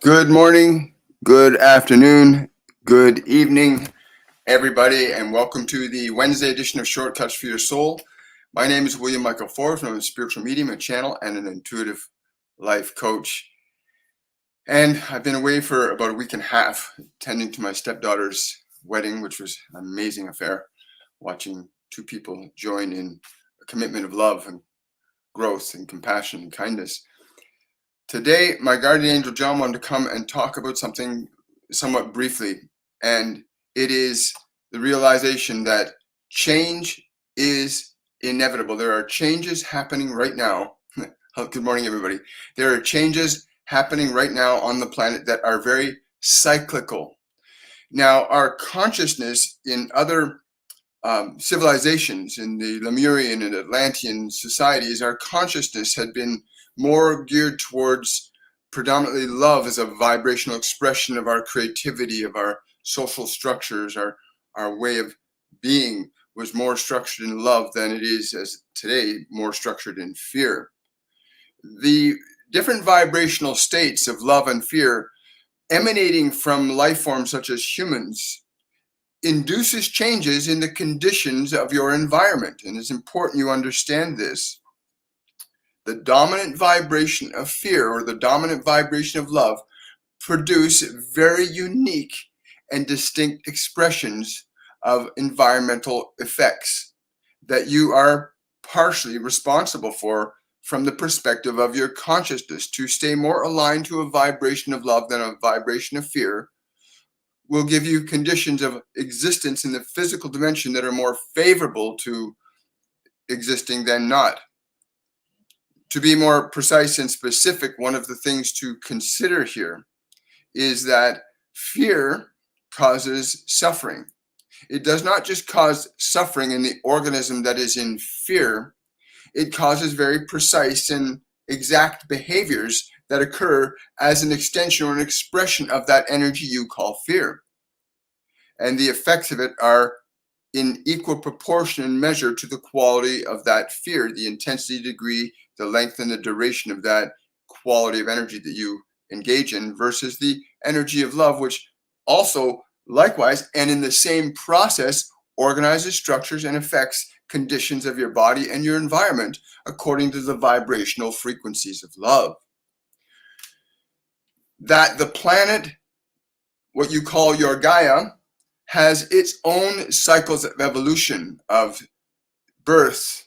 Good morning, good afternoon, good evening, everybody, and welcome to the Wednesday edition of Shortcuts for Your Soul. My name is William Michael Forbes. I'm a spiritual medium, a channel, and an intuitive life coach. And I've been away for about a week and a half, attending to my stepdaughter's wedding, which was an amazing affair, watching two people join in a commitment of love and growth and compassion and kindness. Today, my guardian angel John wanted to come and talk about something somewhat briefly, and it is the realization that change is inevitable. There are changes happening right now. Good morning, everybody. There are changes happening right now on the planet that are very cyclical. Now, our consciousness in other civilizations, in the Lemurian and Atlantean societies, our consciousness had been more geared towards predominantly love as a vibrational expression of our creativity, of our social structures. Our way of being was more structured in love than it is as today, more structured in fear. The different vibrational states of love and fear emanating from life forms such as humans induces changes in the conditions of your environment. And it's important you understand this. The dominant vibration of fear or the dominant vibration of love produce very unique and distinct expressions of environmental effects that you are partially responsible for from the perspective of your consciousness. To stay more aligned to a vibration of love than a vibration of fear will give you conditions of existence in the physical dimension that are more favorable to existing than not. To be more precise and specific, one of the things to consider here is that fear causes suffering. It does not just cause suffering in the organism that is in fear, it causes very precise and exact behaviors that occur as an extension or an expression of that energy you call fear. And the effects of it are in equal proportion and measure to the quality of that fear, the intensity, degree, the length, and the duration of that quality of energy that you engage in versus the energy of love, which also likewise and in the same process organizes, structures, and affects conditions of your body and your environment according to the vibrational frequencies of love. That the planet, what you call your Gaia, has its own cycles of evolution, of birth,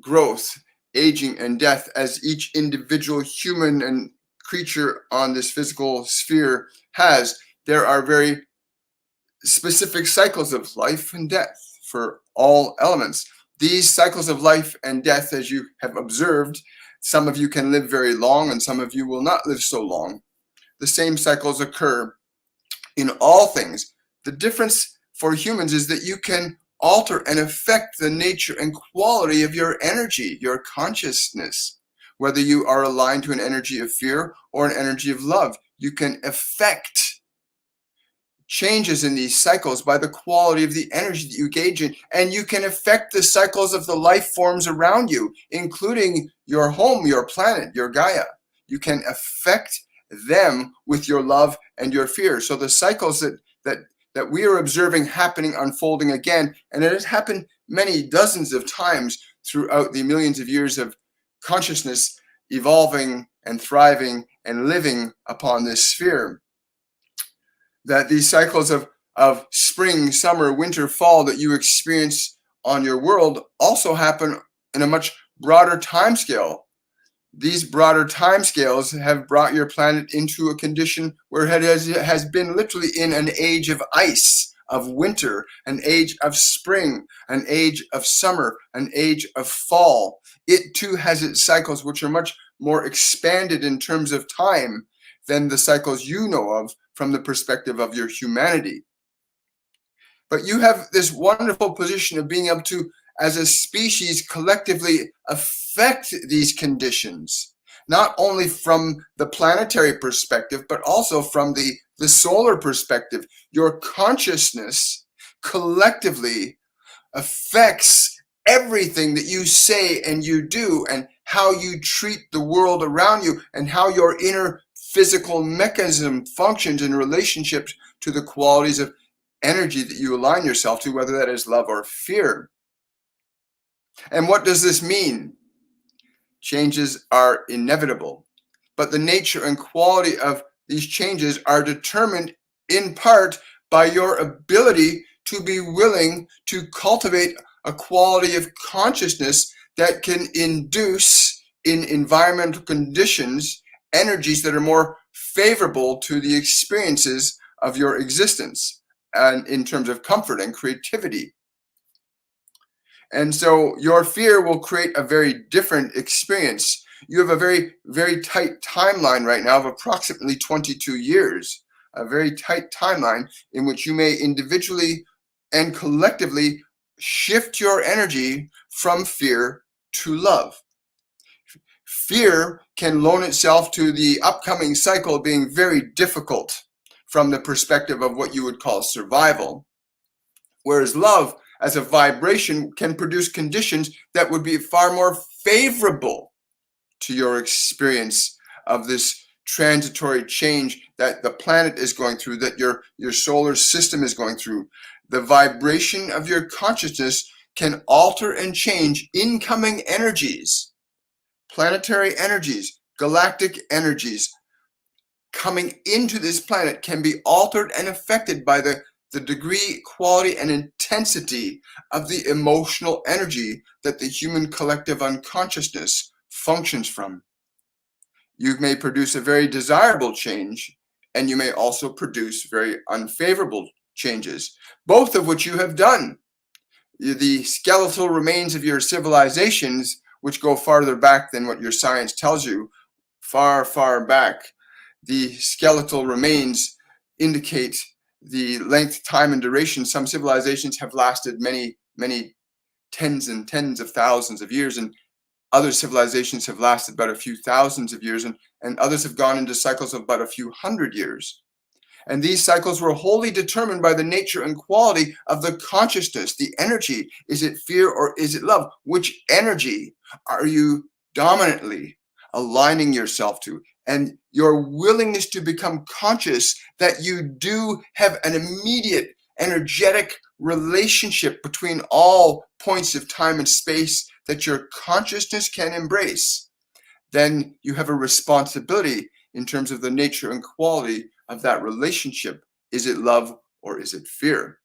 growth, aging, and death, as each individual human and creature on this physical sphere has. There are very specific cycles of life and death for all elements. These cycles of life and death, as you have observed, some of you can live very long and some of you will not live so long. The same cycles occur in all things. The difference for humans is that you can alter and affect the nature and quality of your energy, your consciousness. Whether you are aligned to an energy of fear or an energy of love, you can affect changes in these cycles by the quality of the energy that you engage in, and you can affect the cycles of the life forms around you, including your home, your planet, your Gaia. You can affect them with your love and your fear. So the cycles that we are observing happening, unfolding again, and it has happened many dozens of times throughout the millions of years of consciousness evolving and thriving and living upon this sphere. That these cycles of spring, summer, winter, fall that you experience on your world also happen in a much broader time scale. These broader timescales have brought your planet into a condition where it has been literally in an age of ice, of winter, an age of spring, an age of summer, an age of fall. It too has its cycles which are much more expanded in terms of time than the cycles you know of from the perspective of your humanity. But you have this wonderful position of being able to, as a species, collectively affect these conditions, not only from the planetary perspective, but also from the solar perspective. Your consciousness collectively affects everything that you say and you do, and how you treat the world around you, and how your inner physical mechanism functions in relationship to the qualities of energy that you align yourself to, whether that is love or fear. And what does this mean? Changes are inevitable, but the nature and quality of these changes are determined in part by your ability to be willing to cultivate a quality of consciousness that can induce in environmental conditions energies that are more favorable to the experiences of your existence and in terms of comfort and creativity. And so your fear will create a very different experience. You have a very, very tight timeline right now of approximately 22 years, a very tight timeline in which you may individually and collectively shift your energy from fear to love. Fear can loan itself to the upcoming cycle being very difficult from the perspective of what you would call survival, whereas love as a vibration can produce conditions that would be far more favorable to your experience of this transitory change that the planet is going through, that your solar system is going through. The vibration of your consciousness can alter and change incoming energies, planetary energies, galactic energies coming into this planet can be altered and affected by the degree, quality, and intensity of the emotional energy that the human collective unconsciousness functions from. You may produce a very desirable change, and you may also produce very unfavorable changes, both of which you have done. The skeletal remains of your civilizations, which go farther back than what your science tells you, far, far back, the skeletal remains indicate the length, time, and duration. Some civilizations have lasted many, many tens and tens of thousands of years, and other civilizations have lasted about a few thousands of years, and others have gone into cycles of about a few hundred years. And these cycles were wholly determined by the nature and quality of the consciousness, the energy. Is it fear or is it love? Which energy are you dominantly aligning yourself to? And your willingness to become conscious that you do have an immediate energetic relationship between all points of time and space that your consciousness can embrace, then you have a responsibility in terms of the nature and quality of that relationship. Is it love or is it fear?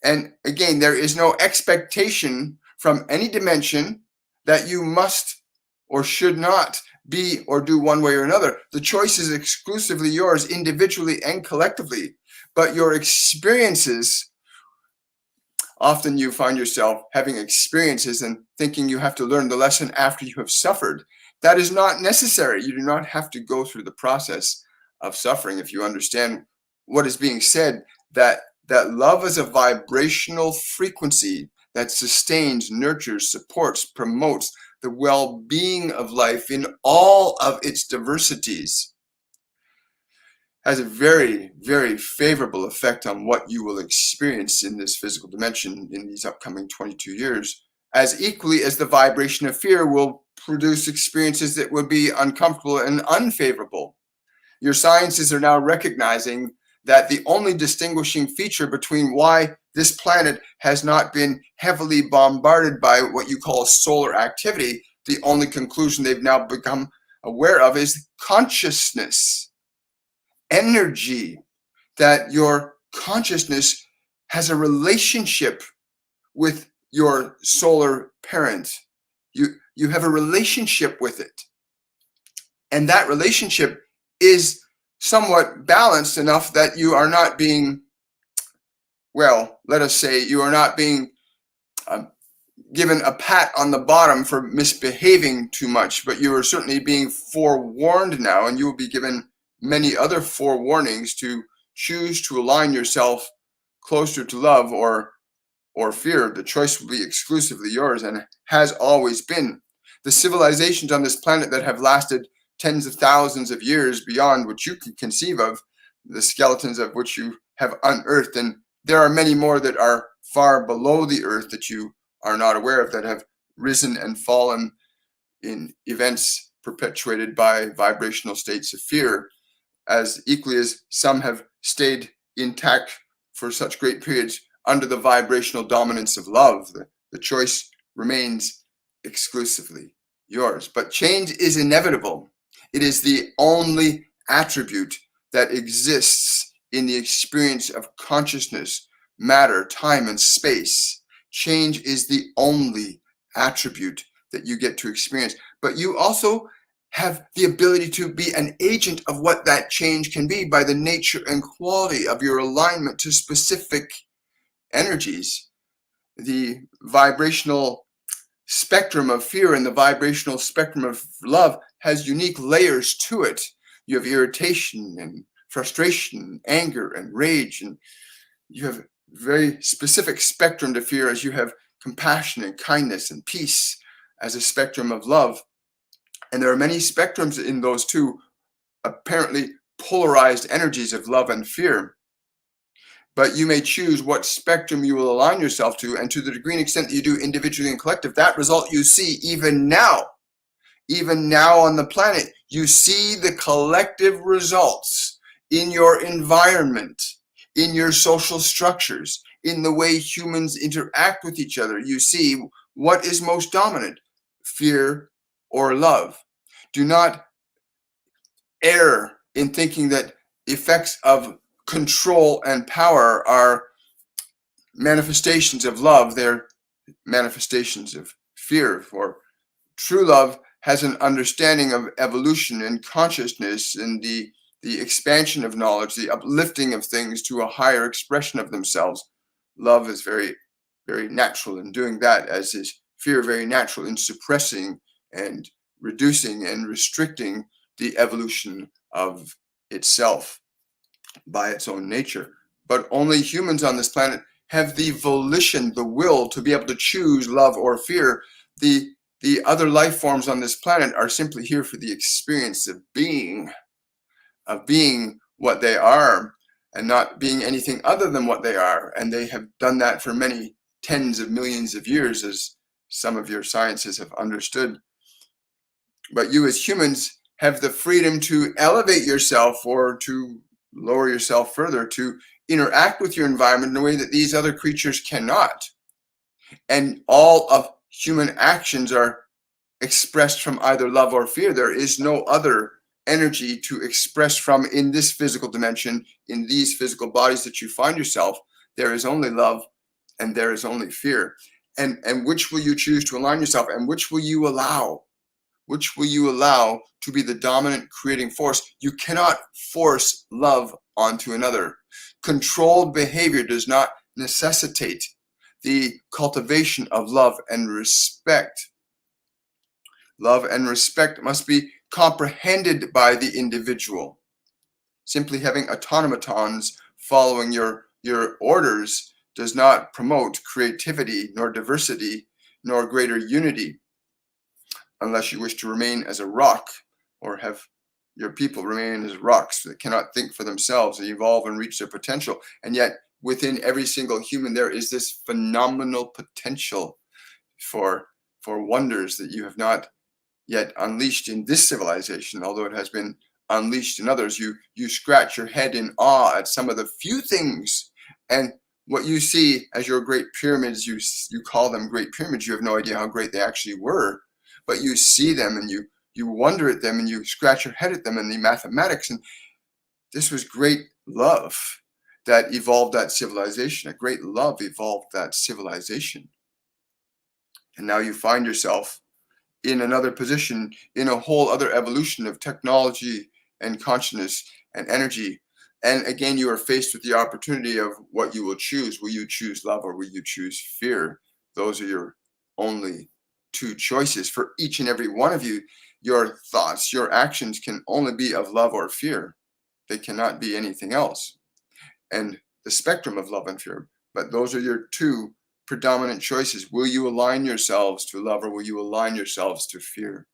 And again, there is no expectation from any dimension that you must or should not be or do one way or another. The choice is exclusively yours, individually and collectively. But your experiences, often you find yourself having experiences and thinking you have to learn the lesson after you have suffered. That is not necessary. You do not have to go through the process of suffering if you understand what is being said, that love is a vibrational frequency that sustains, nurtures, supports, promotes the well-being of life in all of its diversities, has a very, very favorable effect on what you will experience in this physical dimension in these upcoming 22 years, as equally as the vibration of fear will produce experiences that would be uncomfortable and unfavorable. Your sciences are now recognizing that the only distinguishing feature between why this planet has not been heavily bombarded by what you call solar activity, the only conclusion they've now become aware of is consciousness, energy, that your consciousness has a relationship with your solar parent. You have a relationship with it. And that relationship is somewhat balanced enough that you are not being, well, let us say you are not being given a pat on the bottom for misbehaving too much, but you are certainly being forewarned now, and you will be given many other forewarnings to choose to align yourself closer to love or fear. The choice will be exclusively yours and has always been. The civilizations on this planet that have lasted tens of thousands of years beyond what you can conceive of, the skeletons of which you have unearthed, and there are many more that are far below the earth that you are not aware of, that have risen and fallen in events perpetuated by vibrational states of fear, as equally as some have stayed intact for such great periods under the vibrational dominance of love. The choice remains exclusively yours. But change is inevitable. It is the only attribute that exists in the experience of consciousness, matter, time, and space. Change is the only attribute that you get to experience. But you also have the ability to be an agent of what that change can be by the nature and quality of your alignment to specific energies. The vibrational spectrum of fear and the vibrational spectrum of love has unique layers to it. You have irritation and frustration, anger and rage, and you have very specific spectrum to fear, as you have compassion and kindness and peace as a spectrum of love. And there are many spectrums in those two apparently polarized energies of love and fear. But you may choose what spectrum you will align yourself to, and to the degree and extent that you do individually and collective, that result you see even now on the planet. You see the collective results in your environment, in your social structures, in the way humans interact with each other. You see what is most dominant, fear or love. Do not err in thinking that effects of control and power are manifestations of love. They're manifestations of fear. For true love has an understanding of evolution and consciousness and the expansion of knowledge, the uplifting of things to a higher expression of themselves. Love is very, very natural in doing that, as is fear very natural in suppressing and reducing and restricting the evolution of itself by its own nature. But only humans on this planet have the volition, the will to be able to choose love or fear. The other life forms on this planet are simply here for the experience of being what they are and not being anything other than what they are. And they have done that for many tens of millions of years, as some of your sciences have understood. But you as humans have the freedom to elevate yourself or to lower yourself further, to interact with your environment in a way that these other creatures cannot. And all of human actions are expressed from either love or fear. There is no other energy to express from in this physical dimension, in these physical bodies that you find yourself. There is only love and there is only fear. And which will you choose to align yourself, and which will you allow? Which will you allow to be the dominant creating force? You cannot force love onto another. Controlled behavior does not necessitate the cultivation of love and respect. Love and respect must be comprehended by the individual. Simply having automatons following your orders does not promote creativity, nor diversity, nor greater unity, unless you wish to remain as a rock, or have your people remain as rocks that cannot think for themselves and evolve and reach their potential. And yet within every single human there is this phenomenal potential for wonders that you have not yet unleashed in this civilization, although it has been unleashed in others. You scratch your head in awe at some of the few things, and what you see as your great pyramids, you call them great pyramids. You have no idea how great they actually were, but you see them and you wonder at them and you scratch your head at them and the mathematics. And this was great love that evolved that civilization. A great love evolved that civilization. And now you find yourself in another position, in a whole other evolution of technology and consciousness and energy. And again, you are faced with the opportunity of what you will choose. Will you choose love or will you choose fear? Those are your only two choices for each and every one of you. Your thoughts, your actions can only be of love or fear. They cannot be anything else. And the spectrum of love and fear. But those are your two predominant choices. Will you align yourselves to love or will you align yourselves to fear?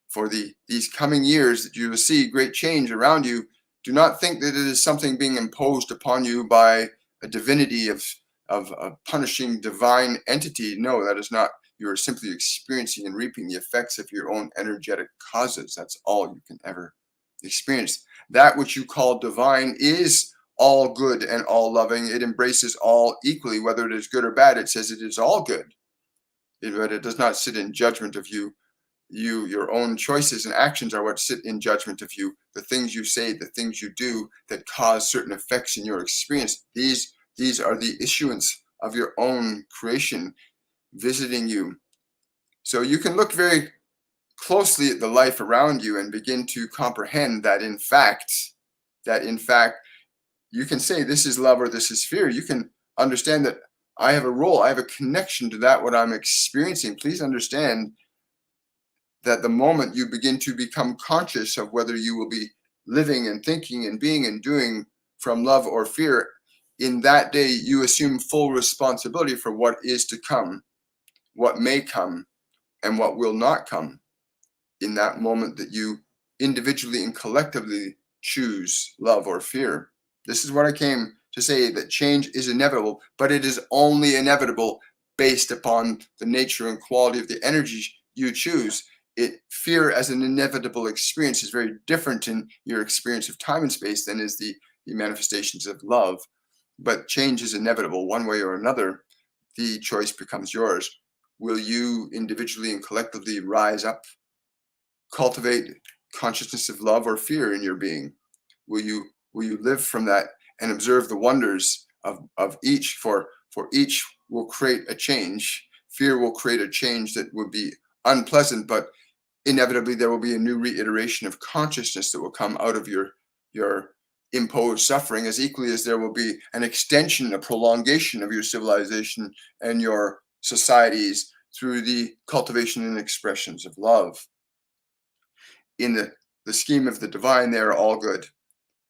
For these coming years that you will see great change around you, do not think that it is something being imposed upon you by a divinity of a punishing divine entity. No, that is not You are simply experiencing and reaping the effects of your own energetic causes. That's all you can ever experience. That which you call divine is all good and all loving. It embraces all equally, whether it is good or bad. It says it is all good, but it does not sit in judgment of you. Your own choices and actions are what sit in judgment of you. The things you say, the things you do that cause certain effects in your experience, these are the issuance of your own creation visiting you. So you can look very closely at the life around you and begin to comprehend that in fact you can say this is love or this is fear. You can understand that I have a role, I have a connection to that what I'm experiencing. Please understand that the moment you begin to become conscious of whether you will be living and thinking and being and doing from love or fear, in that day you assume full responsibility for what is to come, what may come, and what will not come. In that moment that you individually and collectively choose love or fear. This is what I came to say, that change is inevitable, but it is only inevitable based upon the nature and quality of the energy you choose. Fear as an inevitable experience is very different in your experience of time and space than is the manifestations of love. But change is inevitable one way or another. The choice becomes yours. Will you individually and collectively rise up, cultivate consciousness of love or fear in your being? Will you live from that and observe the wonders of each? For each will create a change. Fear will create a change that would be unpleasant, but inevitably there will be a new reiteration of consciousness that will come out of your imposed suffering, as equally as there will be an extension, a prolongation of your civilization and your societies through the cultivation and expressions of love. In the scheme of the divine, they are all good.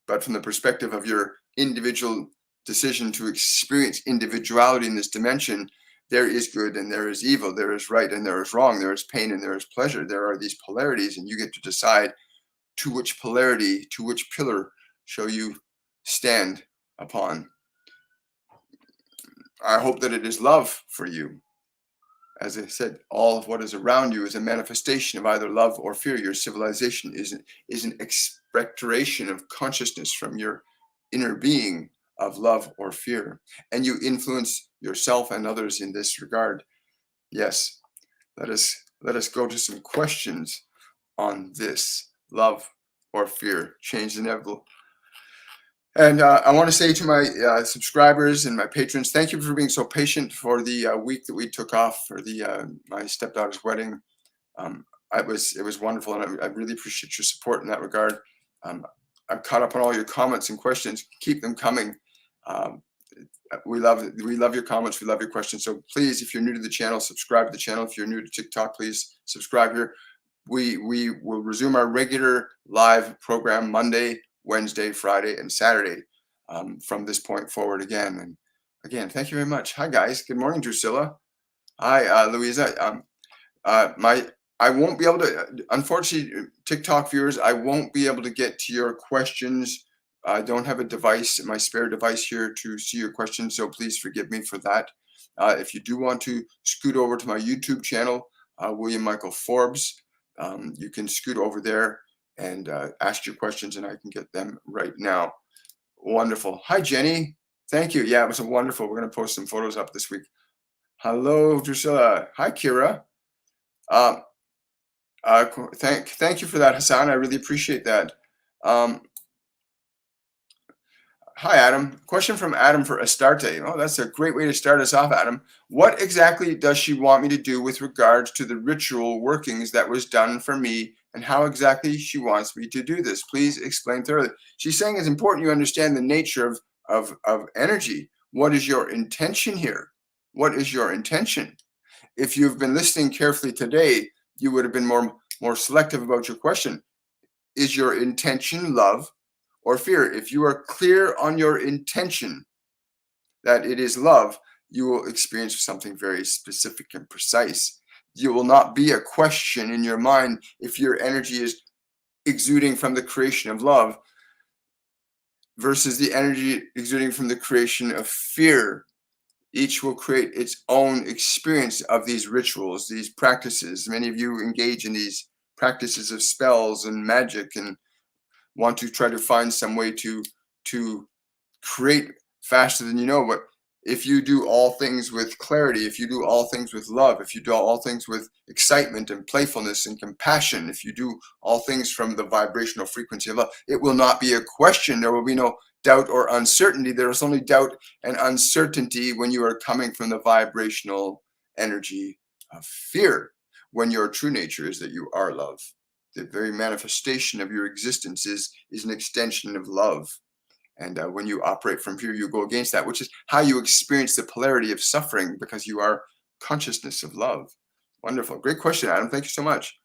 But from the perspective of your individual decision to experience individuality in this dimension, there is good and there is evil, there is right and there is wrong, there is pain and there is pleasure. There are these polarities, and you get to decide to which polarity, to which pillar shall you stand upon. I hope that it is love for you. As I said, all of what is around you is a manifestation of either love or fear. Your civilization is an expectoration of consciousness from your inner being of love or fear. And you influence yourself and others in this regard. Yes, let us go to some questions on this. Love or fear, change is inevitable. And I want to say to my subscribers and my patrons, thank you for being so patient for the week that we took off for my stepdaughter's wedding. It was wonderful, and I really appreciate your support in that regard. I've caught up on all your comments and questions. Keep them coming. We love your comments. We love your questions. So please, if you're new to the channel, subscribe to the channel. If you're new to TikTok, please subscribe here. We will resume our regular live program Monday, Wednesday, Friday, and Saturday from this point forward again. And again, thank you very much. Hi, guys. Good morning, Drusilla. Hi, Louisa. I won't be able to, unfortunately, TikTok viewers, I won't be able to get to your questions. I don't have a device, my spare device here to see your questions, so please forgive me for that. If you do want to scoot over to my YouTube channel, William Michael Forbes, you can scoot over there and ask your questions, and I can get them right now. Wonderful. Hi, Jenny. Thank you. Yeah, it was wonderful. We're going to post some photos up this week. Hello, Drusilla. Hi, Kira. Thank you for that, Hassan. I really appreciate that. Hi, Adam. Question from Adam for Astarte. Oh, that's a great way to start us off, Adam. What exactly does she want me to do with regards to the ritual workings that was done for me, and how exactly she wants me to do this? Please explain thoroughly. She's saying it's important you understand the nature of energy. What is your intention here? What is your intention? If you've been listening carefully today, you would have been more selective about your question. Is your intention love or fear? If you are clear on your intention that it is love, you will experience something very specific and precise. You will not be a question in your mind if your energy is exuding from the creation of love versus the energy exuding from the creation of fear. Each will create its own experience of these rituals, these practices. Many of you engage in these practices of spells and magic and want to try to find some way to create faster than you know. But if you do all things with clarity, if you do all things with love, if you do all things with excitement and playfulness and compassion, if you do all things from the vibrational frequency of love, it will not be a question. There will be no doubt or uncertainty. There is only doubt and uncertainty when you are coming from the vibrational energy of fear, when your true nature is that you are love. The very manifestation of your existence is an extension of love. And when you operate from fear, you go against that, which is how you experience the polarity of suffering, because you are consciousness of love. Wonderful. Great question, Adam. Thank you so much.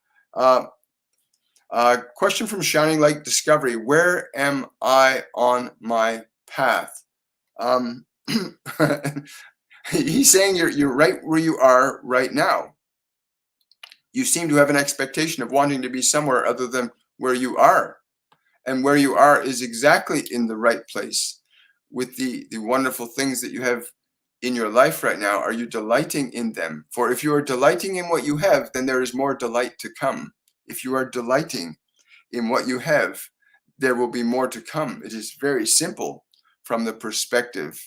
Question from Shining Light Discovery. Where am I on my path? He's saying you're right where you are right now. You seem to have an expectation of wanting to be somewhere other than where you are. And where you are is exactly in the right place with the wonderful things that you have in your life right now. Are you delighting in them? For if you are delighting in what you have, then there is more delight to come. If you are delighting in what you have, there will be more to come. It is very simple from the perspective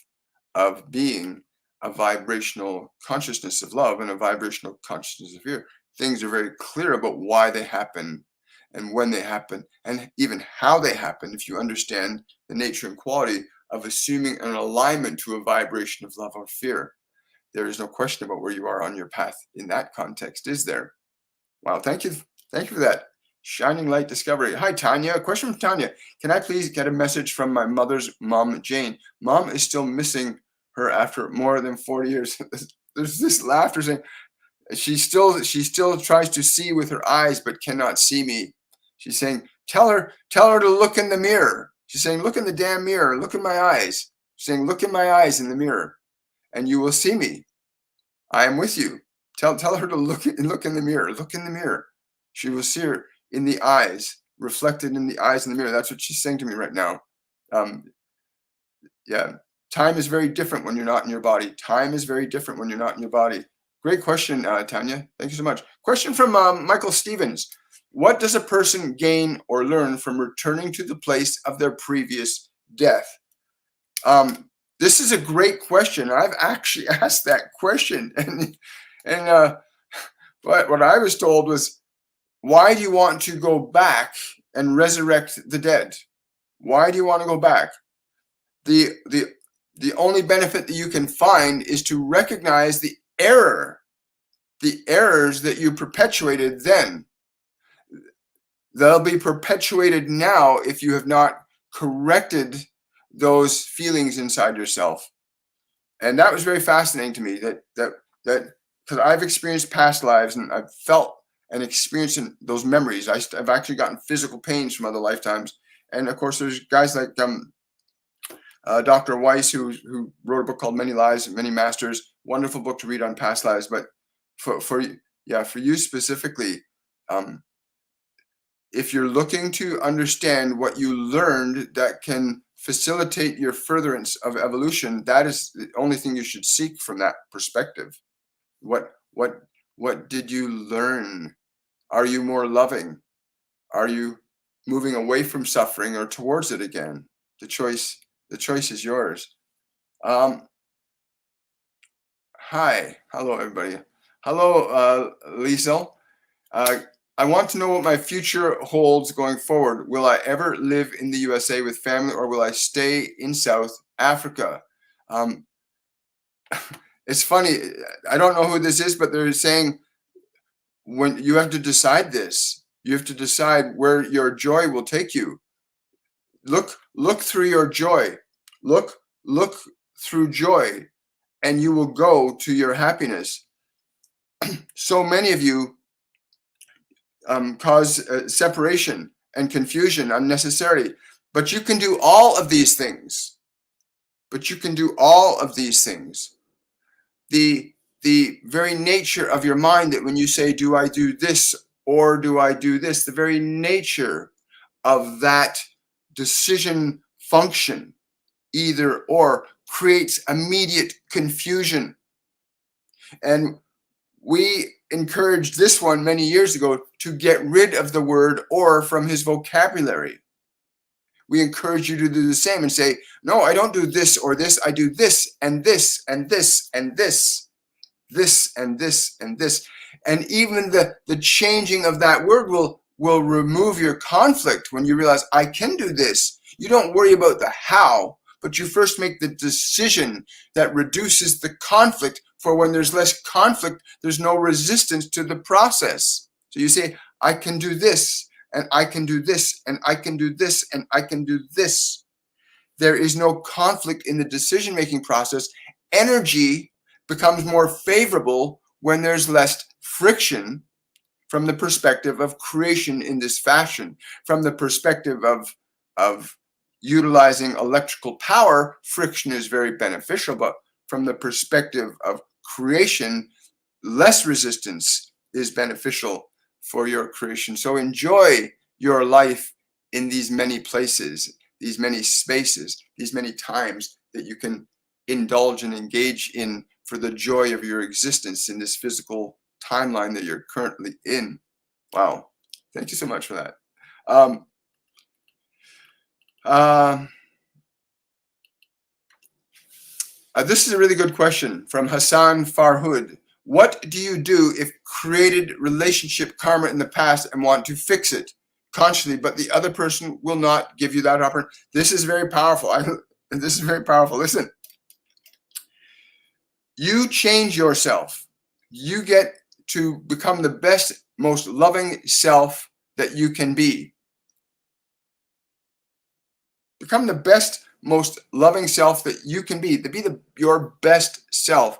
of being a vibrational consciousness of love and a vibrational consciousness of fear. Things are very clear about why they happen and when they happen, and even how they happen, if you understand the nature and quality of assuming an alignment to a vibration of love or fear. There is no question about where you are on your path in that context, is there? Wow, thank you for that. Shining Light Discovery. Hi, Tanya. A question from Tanya. Can I please get a message from my mother's mom, Jane? Mom is still missing her after more than 40 years. There's this laughter saying, she still tries to see with her eyes but cannot see me. She's saying, tell her to look in the mirror. She's saying, look in the damn mirror. Look in my eyes. She's saying, look in my eyes in the mirror, and you will see me. I am with you. Tell her to look in the mirror. Look in the mirror. She will see her in the eyes, reflected in the eyes in the mirror. That's what she's saying to me right now. Yeah, time is very different when you're not in your body. Time is very different when you're not in your body. Great question, Tanya. Thank you so much. Question from Michael Stevens. What does a person gain or learn from returning to the place of their previous death? This is a great question. I've actually asked that question, and what I was told was, why do you want to go back and resurrect the dead? Why do you want to go back? The only benefit that you can find is to recognize the errors that you perpetuated then. They'll be perpetuated now if you have not corrected those feelings inside yourself. And that was very fascinating to me, that because I've experienced past lives and I've felt and experienced those memories. I've actually gotten physical pains from other lifetimes. And of course, there's guys like Dr. Weiss, who wrote a book called Many Lives, Many Masters. Wonderful book to read on past lives. But for you specifically, if you're looking to understand what you learned that can facilitate your furtherance of evolution, that is the only thing you should seek from that perspective. What did you learn? Are you more loving? Are you moving away from suffering or towards it again? The choice is yours. Hi, hello everybody. Hello, Liesel. I want to know what my future holds going forward. Will I ever live in the USA with family, or will I stay in South Africa? It's funny. I don't know who this is, but they're saying when you have to decide this, you have to decide where your joy will take you. Look through your joy. Look through joy, and you will go to your happiness. So many of you cause separation and confusion unnecessarily. But you can do all of these things. The very nature of your mind, that when you say, do I do this or do I do this, the very nature of that decision function, either or, creates immediate confusion. And we encouraged this one many years ago to get rid of the word or from his vocabulary. We encourage you to do the same and say, no, I don't do this or this. I do this and this and this and this, this and this and this. And even the changing of that word will remove your conflict when you realize I can do this. You don't worry about the how, but you first make the decision that reduces the conflict. For when there's less conflict, there's no resistance to the process. So you say, I can do this, and I can do this, and I can do this, and I can do this. There is no conflict in the decision-making process. Energy becomes more favorable when there's less friction from the perspective of creation in this fashion. From the perspective of utilizing electrical power, friction is very beneficial, but from the perspective of creation, less resistance is beneficial for your creation. So enjoy your life in these many places, these many spaces, these many times that you can indulge and engage in for the joy of your existence in this physical timeline that you're currently in. Wow. Thank you so much for that. This is a really good question from Hassan Farhood. What do you do if created relationship karma in the past and want to fix it consciously, but the other person will not give you that opportunity? This is very powerful. This is very powerful. Listen, you change yourself. You get to become the best, most loving self that you can be. Become the best, most loving self that you can be. To be your best self.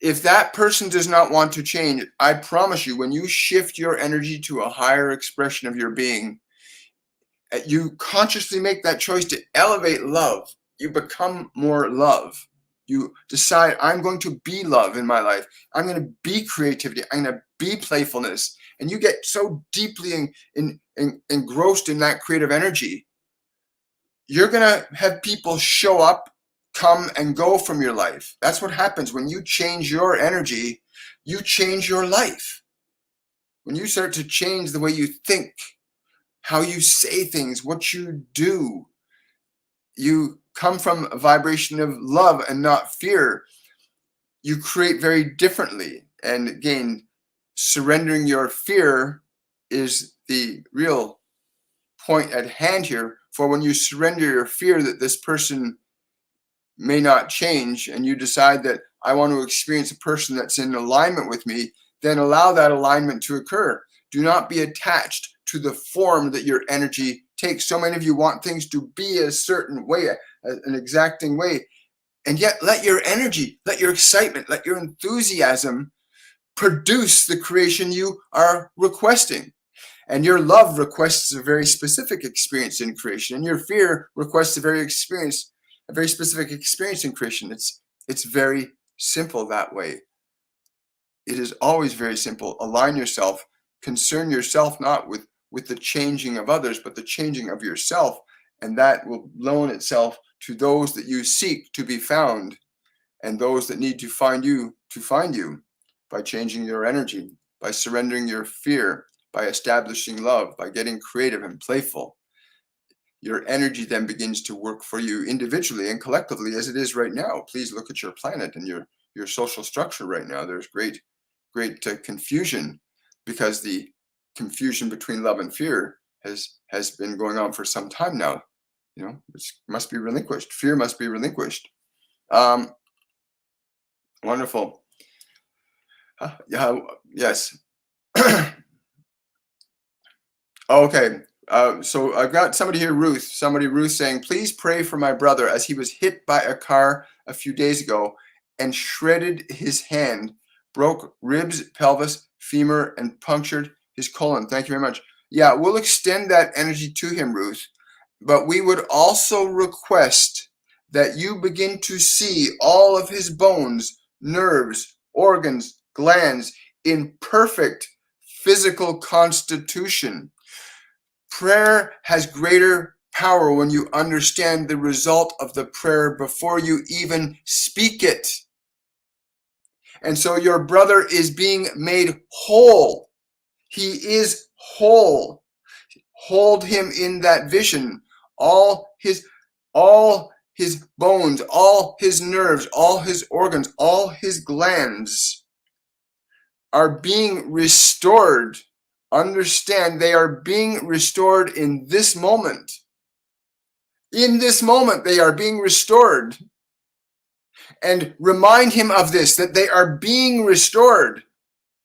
If that person does not want to change, I promise you, when you shift your energy to a higher expression of your being, you consciously make that choice to elevate love. You become more love. You decide, I'm going to be love in my life. I'm going to be creativity. I'm going to be playfulness. And you get so deeply engrossed in that creative energy. You're going to have people show up, come and go from your life. That's what happens when you change your energy. You change your life. When you start to change the way you think, how you say things, what you do, you come from a vibration of love and not fear. You create very differently. And again, surrendering your fear is the real point at hand here. For when you surrender your fear that this person may not change, and you decide that I want to experience a person that's in alignment with me, then allow that alignment to occur. Do not be attached to the form that your energy takes. So many of you want things to be a certain way, an exacting way, and yet let your energy, let your excitement, let your enthusiasm produce the creation you are requesting. And your love requests a very specific experience in creation, and your fear requests a very specific experience in creation. It's very simple that way. It is always very simple. Align yourself. Concern yourself not with the changing of others, but the changing of yourself, and that will loan itself to those that you seek to be found, and those that need to find you by changing your energy, by surrendering your fear, by establishing love, by getting creative and playful. Your energy then begins to work for you individually and collectively, as it is right now. Please look at your planet and your social structure right now. There's great confusion, because the confusion between love and fear has been going on for some time now. It must be relinquished. Fear must be relinquished. Wonderful. Yes. Okay. So I've got somebody here, Ruth saying, please pray for my brother as he was hit by a car a few days ago and shredded his hand, broke ribs, pelvis, femur, and punctured his colon. Thank you very much. Yeah, we'll extend that energy to him, Ruth. But we would also request that you begin to see all of his bones, nerves, organs, glands in perfect physical constitution. Prayer has greater power when you understand the result of the prayer before you even speak it. And so your brother is being made whole. He is whole. Hold him in that vision. All his bones, all his nerves, all his organs, all his glands are being restored. Understand, they are being restored in this moment. In this moment, they are being restored. And remind him of this, that they are being restored.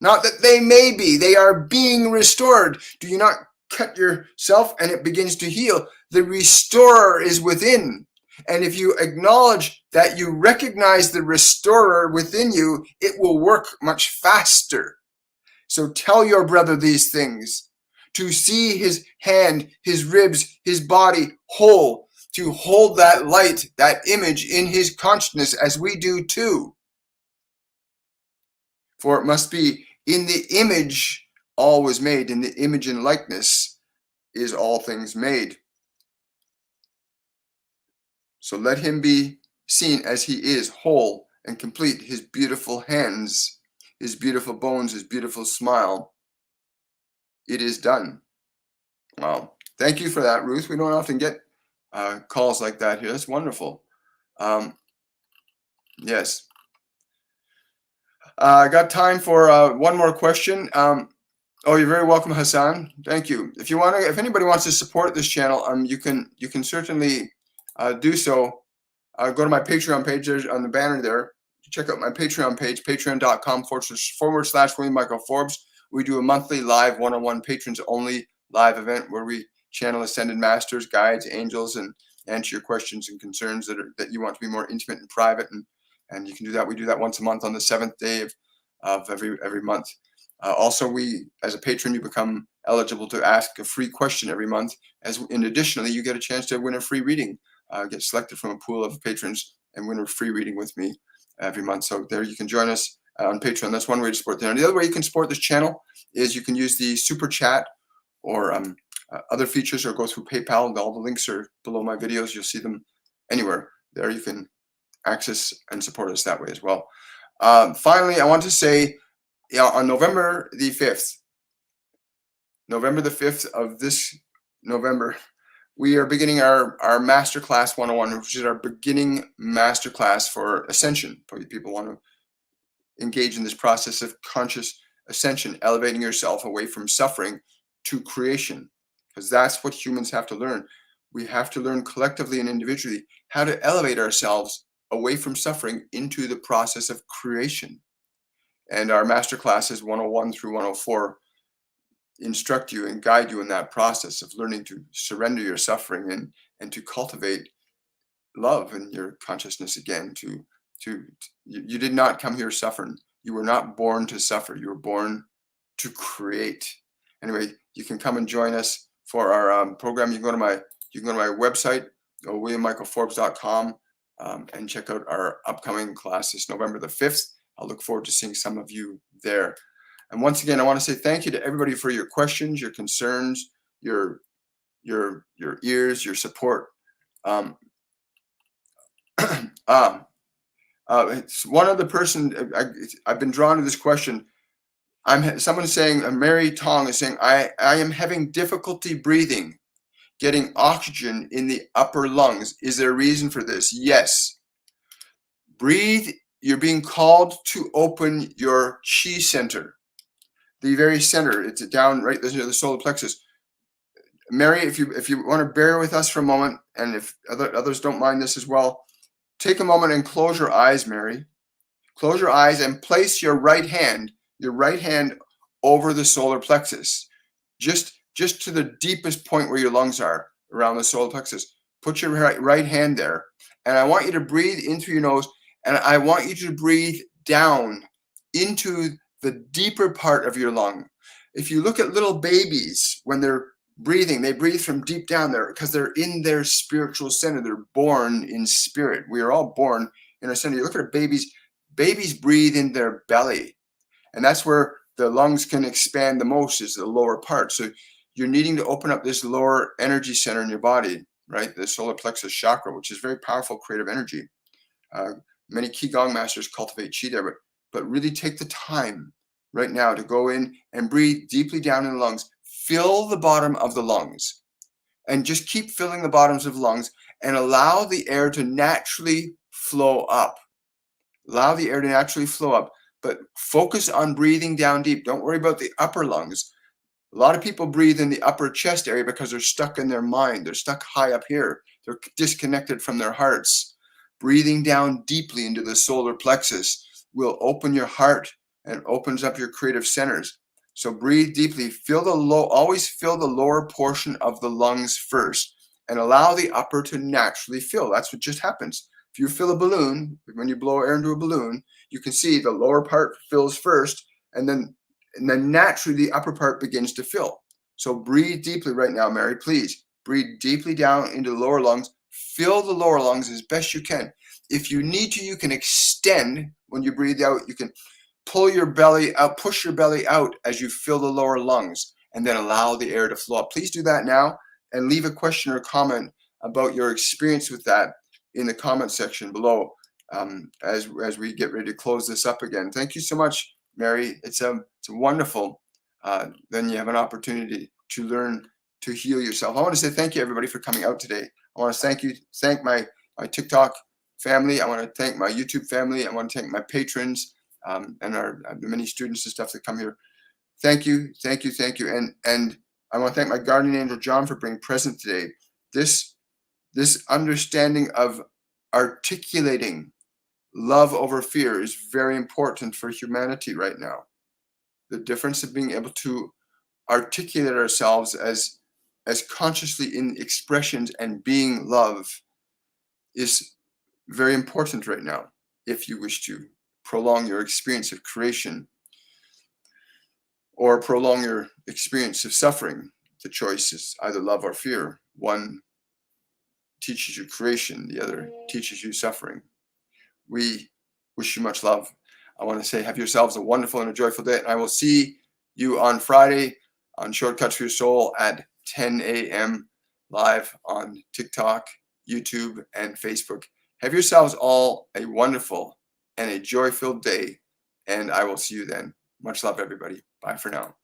Not that they may be, they are being restored. Do you not cut yourself and it begins to heal? The restorer is within. And if you acknowledge that you recognize the restorer within you, it will work much faster. So tell your brother these things. To see his hand, his ribs, his body whole, to hold that light, that image in his consciousness as we do too. For it must be in the image all was made, in the image and likeness is all things made. So let him be seen as he is, whole and complete, his beautiful hands, his beautiful bones, his beautiful smile. It is done. Wow. Thank you for that, Ruth. We don't often get calls like that here. That's wonderful. Yes. I got time for one more question. Oh, you're very welcome, Hassan. Thank you. If anybody wants to support this channel, you can certainly do so. Go to my Patreon page. There's on the banner there. Check out my Patreon page, patreon.com/William Michael Forbes. We do a monthly live one-on-one patrons only live event where we channel ascended masters, guides, angels, and answer your questions and concerns that you want to be more intimate and private. And you can do that. We do that once a month on the 7th day of every month. Also, as a patron, you become eligible to ask a free question every month. Additionally, you get a chance to win a free reading. Get selected from a pool of patrons and win a free reading with me every month. So there you can join us on Patreon. That's one way to support there. And the other way you can support this channel is you can use the super chat or other features, or go through PayPal. And all the links are below my videos. You'll see them anywhere. There you can access and support us that way as well. Finally, I want to say, on November the 5th of this November, we are beginning our Masterclass 101, which is our beginning masterclass for ascension. People want to engage in this process of conscious ascension, elevating yourself away from suffering to creation, because that's what humans have to learn. We have to learn collectively and individually how to elevate ourselves away from suffering into the process of creation. And our master classes 101 through 104 instruct you and guide you in that process of learning to surrender your suffering and to cultivate love in your consciousness again. You did not come here suffering. You were not born to suffer. You were born to create. Anyway, you can come and join us for our program. You can go to my website, WilliamMichaelForbes.com, and check out our upcoming class this November the 5th. I'll look forward to seeing some of you there. And once again, I want to say thank you to everybody for your questions, your concerns, your ears, your support. It's one other person. I've been drawn to this question. Someone saying, Mary Tong is saying, I am having difficulty breathing, getting oxygen in the upper lungs. Is there a reason for this? Yes. Breathe. You're being called to open your chi center, the very center. It's down right near the solar plexus. Mary, if you want to bear with us for a moment, and if others don't mind this as well, take a moment and close your eyes, Mary. Close your eyes and place your right hand over the solar plexus, just to the deepest point where your lungs are, around the solar plexus. Put your right hand there, and I want you to breathe in through your nose, and I want you to breathe down into the deeper part of your lung. If you look at little babies, when they're breathing, they breathe from deep down there because they're in their spiritual center. They're born in spirit. We are all born in our center. You look at babies breathe in their belly, and that's where the lungs can expand the most, is the lower part. So you're needing to open up this lower energy center in your body. right? The solar plexus chakra, which is very powerful creative energy. Many Qigong masters cultivate Qi there, but really take the time right now to go in and breathe deeply down in the lungs. Fill the bottom of the lungs and just keep filling the bottoms of the lungs and allow the air to naturally flow up. Allow the air to naturally flow up, but focus on breathing down deep. Don't worry about the upper lungs. A lot of people breathe in the upper chest area because they're stuck in their mind. They're stuck high up here. They're disconnected from their hearts. Breathing down deeply into the solar plexus will open your heart and opens up your creative centers. So breathe deeply. Always fill the lower portion of the lungs first and allow the upper to naturally fill. That's what just happens. If you fill a balloon, when you blow air into a balloon, you can see the lower part fills first, and then naturally the upper part begins to fill. So breathe deeply right now, Mary, please. Breathe deeply down into the lower lungs. Fill the lower lungs as best you can. If you need to, you can extend when you breathe out. You can pull your belly out, push your belly out as you fill the lower lungs, and then allow the air to flow up. Please do that now and leave a question or comment about your experience with that in the comment section below as we get ready to close this up again. Thank you so much, Mary. It's wonderful. Then you have an opportunity to learn to heal yourself. I want to say thank you, everybody, for coming out today. I want to thank my TikTok family. I want to thank my YouTube family. I want to thank my patrons and the many students and stuff that come here. Thank you. And I want to thank my guardian angel John for being present today. This understanding of articulating love over fear is very important for humanity right now. The difference of being able to articulate ourselves as consciously in expressions and being love is very important right now if you wish to prolong your experience of creation or prolong your experience of suffering. The choice is either love or fear. One teaches you creation, the other teaches you suffering. We wish you much love. I want to say have yourselves a wonderful and a joyful day. And I will see you on Friday on Shortcuts for Your Soul at 10 a.m. live on TikTok, YouTube, and Facebook. Have yourselves all a wonderful and a joy-filled day. And I will see you then. Much love, everybody. Bye for now.